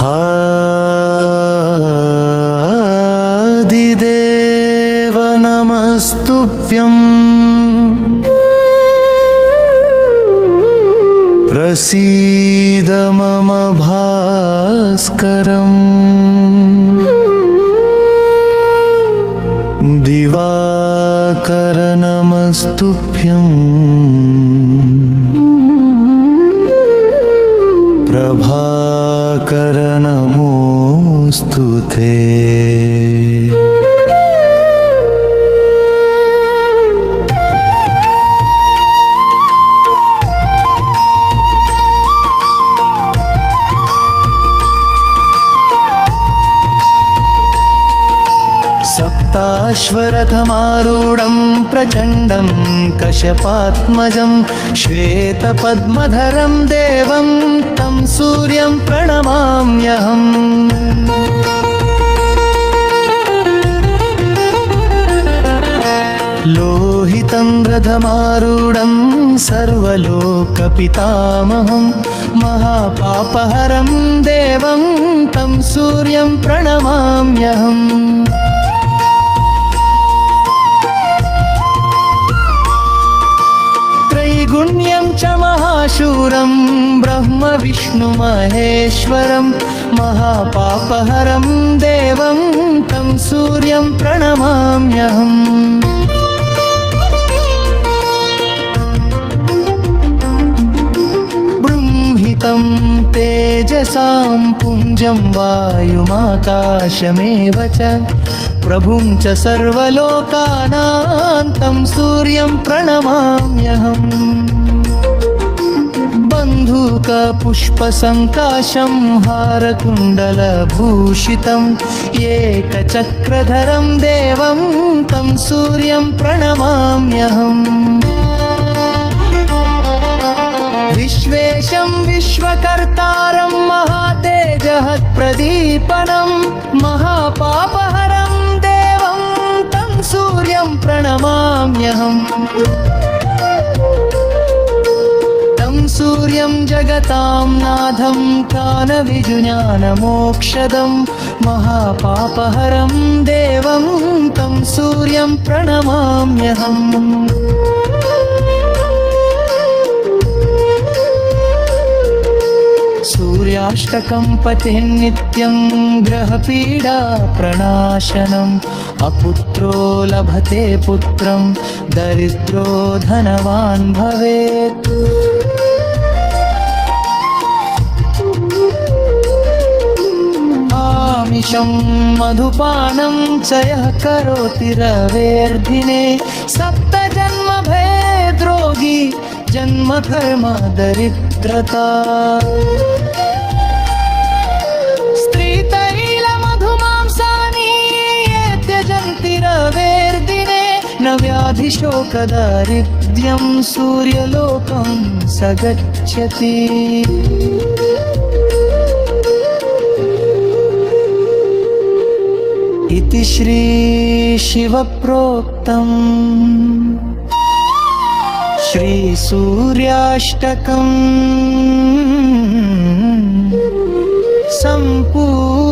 आदिदेव नमस्तुभ्यं प्रसीद मम भास्करम् दिवाकर नमस्तुभ्यं प्रभाकर नमोऽस्तु ते। सप्ताश्वरथमारूढं प्रचण्डं कश्यपात्मजं श्वेतपद्मधरं देवं तं सूर्यं प्रणमाम्यहम्। लोहितं रथमारूढं सर्वलोकपितामहं महापापहरं देवं तं सूर्यं प्रणमाम्यहम्। त्रैगुण्यं च महाशूरं ब्रह्म विष्णु महेश्वरं महापापहरं देवं तं सूर्यं प्रणमाम्यहम्। बृंहितं तेजसां पुञ्जं वायुमाकाशमेव च प्रभुं च सर्वलोकानां तं सूर्यं प्रणमाम्यहम्। बन्धूकपुष्पसङ्काशं हारकुण्डलभूषितं एकचक्रधरं देवं तं सूर्यं प्रणमाम्यहम्। विश्वेशं विश्वकर्तारं महातेजः प्रदीपनं महापापहरं देवं तं सूर्यं प्रणमाम्यहम्। तं सूर्यं जगतां नाथं ज्ञानविज्ञानमोक्षदं महापापहरं देवं तं सूर्यं प्रणमाम्यहम्। सूर्याष्टकं पठेन्नित्यं ग्रहपीडा प्रणाशनम् अपुत्रो लभते पुत्रं दरिद्रो धनवान् भवेत्। आमिषं मधुपानं च यः करोति रवेर्दिने सप्तजन्म भेद्रोगी जन्म कर्म दरिद्रता। स्त्रीतैलमधुमांसानि ये त्यजन्ति रवेर्दिने न व्याधिशोकदारिद्र्यं सूर्यलोकं स गच्छति। इति श्री शिवप्रोक्तम् श्री सूर्याष्टकं सम्पूर्णम्।